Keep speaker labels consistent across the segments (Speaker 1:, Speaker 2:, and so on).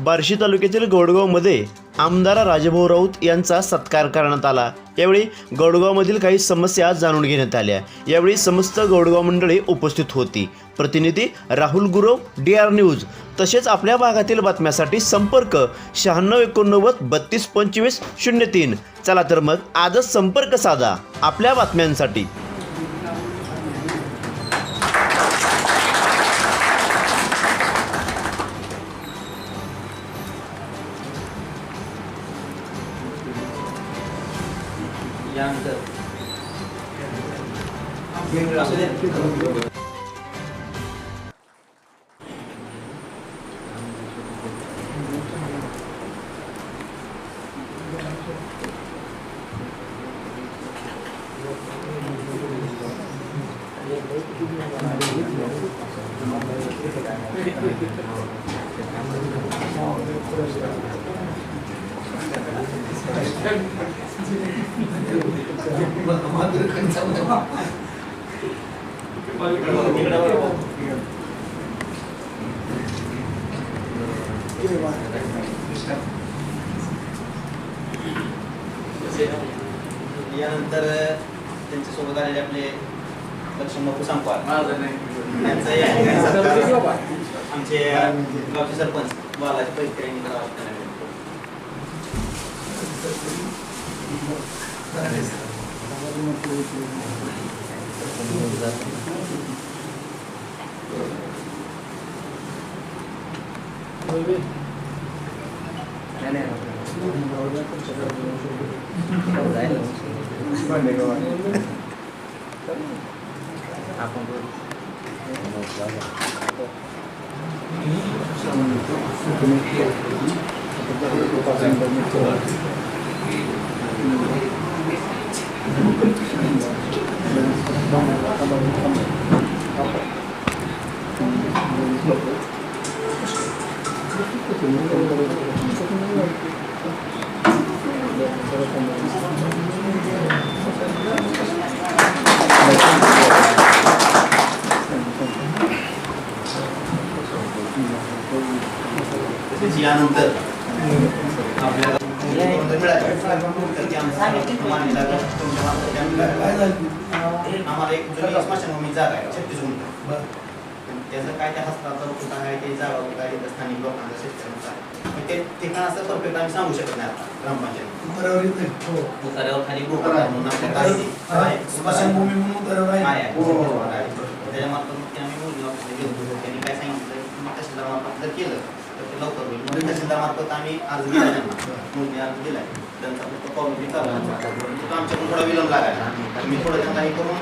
Speaker 1: बार्शी तालुक्यातील गोडगावमध्ये आमदार राजाभाऊ राऊत यांचा सत्कार करण्यात आला। यावेळी गोडगावमधील काही समस्या जाणून घेण्यात आल्या। यावेळी समस्त गोडगाव मंडळी उपस्थित होती। प्रतिनिधी राहुल गुरव, DR न्यूज। तसेच आपल्या भागातील बातम्यासाठी संपर्क 9689 3225 03। चला तर मग आजच संपर्क साधा आपल्या बातम्यांसाठी।
Speaker 2: यानंतर त्यांच्यासोबत आलेले आपले लक्ष्मण बापू सांगपाल आमचे गावचे सरपंच बालाजी पैसे यांनी यानंतर आपल्याला आम्हाला एक स्मशानभूमी जागा आहे 36 गुंठ। त्याचं काय त्या हस्तांतर कुठं आहे ते जागा कुठं आहे स्थानिक लोकांचा शेतकऱ्यांचा आहे ते ठिकाण असं परफेक्ट आम्ही सांगू शकत नाही आता ग्रामपंचायत उतार्यावर खाली स्मशानभूमी म्हणून त्याच्या मार्फत आम्ही मोजणी घेऊन त्यांनी काय सांगितलं तहसीलदार मार्फत जर केलं लवकर होईल म्हणून तहसीलदार मार्फत आम्ही अर्ज दिला त्यांना मोजणी अर्ज दिलाय त्यांचा फक्त कॉपी चालू आमच्याकडून थोडा विलंब लागायला मी थोडं त्यांना हे करून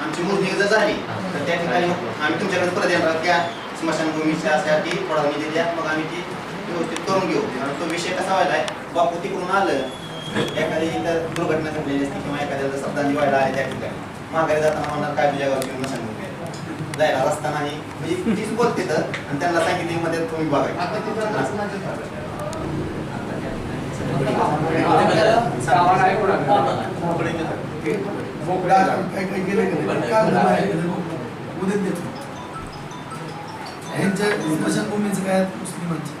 Speaker 2: आमची मोजणी जर झाली तर त्या ठिकाणी आम्ही तुमच्याकडे परत येणार त्या स्मशानभूमीच्यासाठी थोडा निधी द्या मग आम्ही ती व्यवस्थित करून घेऊ। तो विषय कसा व्हायलाय बापू तिकडून आलं एखादी इतर दुर्घटना घडलेली असते किंवा एखाद्याला शब्दांनी व्हायला आले त्या ठिकाणी माघारी जाताना म्हणणार काय तुझ्या गावची स्मशानभूमी आहे जायला रस्ता नाही म्हणजे तीच बोलते तर आणि त्यांना सांगितली मध्ये तुम्ही बघायचं
Speaker 3: स्मशानभूमीचं काय मुस्लिमांची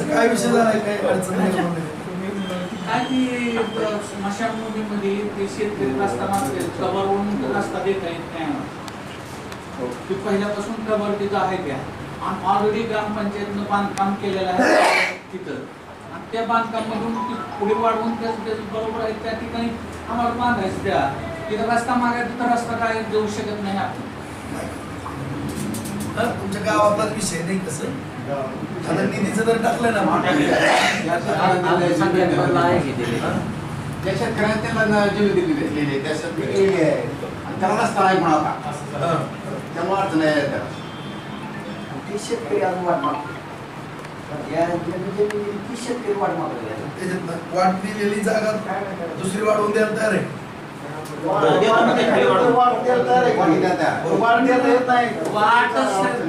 Speaker 3: काय विषय झालाय काय अडचण
Speaker 4: स्मशानभूमीमध्ये ते शेतकरी रस्ता मागते कबरवरून रस्ता देता येत नाही पहिल्यापासून कबर तिथं आहे त्या आणि ऑलरेडी ग्रामपंचायतनं बांधकाम केलेलं आहे तिथं आणि त्या बांधकामामधून पुढे वाढवून त्याच बरोबर आहे त्या ठिकाणी आम्हाला बांधायचं त्या तिथं रस्ता मागायचा तिथं रस्ता काय देऊ शकत नाही आपण
Speaker 3: तुमच्या गावातलाच विषय नाही कसं आता निधीचं जर टाकलं ना
Speaker 5: त्या शेतकऱ्याने त्याला जीव दिलेली त्या शेतकरी त्याला रस्ता नाही म्हणाला त्यामुळे अडचण आहे त्याला
Speaker 6: शेतकरी शेतकरी
Speaker 3: वाट दिलेली जागा दुसरी वाढवून द्यायला तयार आहे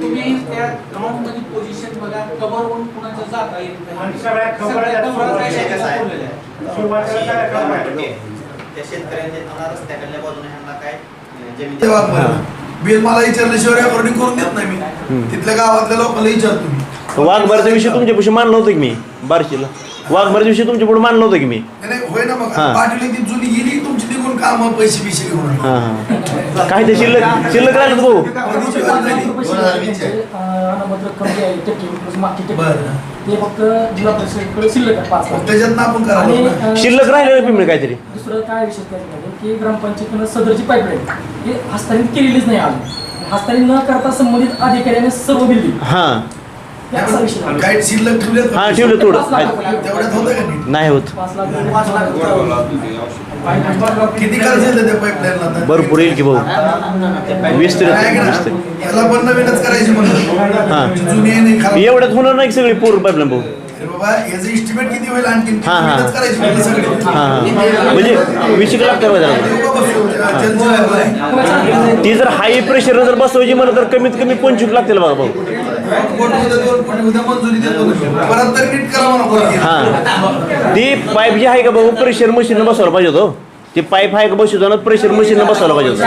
Speaker 4: तुम्ही त्या ग्राउंड मध्ये पोझिशन बघा कव्हरवरून कुणाच्या जाता येत
Speaker 2: त्या शेतकऱ्यांच्या रस्त्याकडल्या बाजूने ह्यांना काय जमीन
Speaker 3: तेव्हा बिल मला विचारल्याशिवाय रेकॉर्डिंग करून देत नाही मी. तिथल्या गावातल्या लोकांना विचारतो मी.
Speaker 1: वाघमारीचा विषय तुमच्यापाशी मानला होता की मी बार्शीला वाघमारीचा विषय तुमच्या पुढे मानला होता की मी
Speaker 3: नाही होय ना मग
Speaker 1: हा.
Speaker 3: पाटील ती जुनी गेली तुमची निघून काम पैसे बिशे घेऊन
Speaker 1: हां हां काय ते शिल्लक राहिलं भाऊ
Speaker 3: कधीची वाद झाली?
Speaker 2: 2020 चे.
Speaker 3: बरं
Speaker 7: ते फक्त जिल्हा परिषदेकडे शिल्लक आहे 5 लाख.
Speaker 3: त्याच्यात आपण
Speaker 7: आणि
Speaker 3: करावं
Speaker 1: शिल्लक राहिलेलं पेमेंट काहीतरी
Speaker 7: दुसरं काय विषय त्याच्यामध्ये की ग्रामपंचायतीनं सदरची पाईपलाईन हे हस्तांतरित केलेलीच नाही अजून हस्तांतरित न करता संबंधित अधिकाऱ्याने सर्व बिल दिली
Speaker 1: हां
Speaker 7: हे असा विषय आहे.
Speaker 3: काही शिल्लक ठेवले
Speaker 1: हां ठेवलं थोडं
Speaker 7: 5 लाख रुपये.
Speaker 3: तेवढ्यात होतं का नीट?
Speaker 1: नाही होत
Speaker 7: 5 लाख रुपये.
Speaker 2: 5 लाख
Speaker 3: किती खर्च येतं त्या पाईपलाईनला
Speaker 1: भरपूर येईल की भाऊ 20 तरी
Speaker 3: याला पण नवीनच करायची म्हणून
Speaker 1: हां
Speaker 3: जुनी आहे नाही खराब
Speaker 1: एवढ्यात होणार नाही सगळी पूर्ण पाईपलाईन भाऊ
Speaker 3: अरे बाबा याचं एस्टिमेट किती होईल आणखी
Speaker 1: हां, हां.
Speaker 3: नवीनच करायची म्हणून सगळी
Speaker 1: हां हां म्हणजे 20 लाख काय त्याला ती जर हाय प्रेशर जर बसवायची म्हणलं तर कमीत कमी 25 लागतील बघा भाऊ
Speaker 3: मंजुरी देतो परत तर नीट करा म्हणा
Speaker 1: हां ती पाईप जी आहे का भाऊ प्रेशर मशीन बसवायला पाहिजे होतं ते पाईप आहे का बसवताना प्रेशर मशीन बसवायला पाहिजे होतं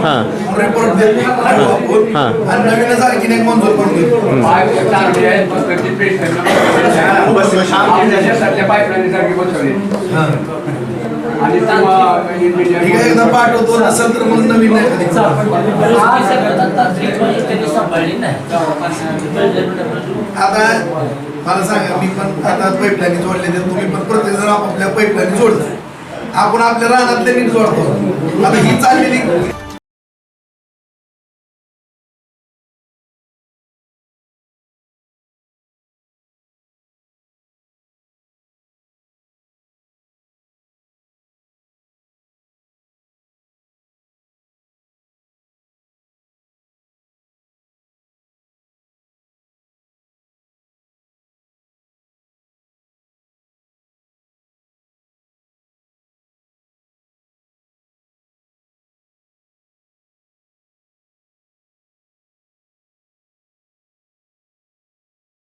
Speaker 1: हां
Speaker 3: रिपोर्ट देतो
Speaker 1: हां
Speaker 3: आणि नवीनच आणखीन एक मंजूर करून देतो ठीक आहे एकदा पाठवतो नसेल तर मग नवीन नाही कधी आता मला सांगा मी पण आता पाईपलाईन जोडले तर तुम्ही पण प्रत्येक जण आपापल्या पाईपलाईन जोडता आपण आपल्या रानातले नीट जोडतो आता ही चाललेली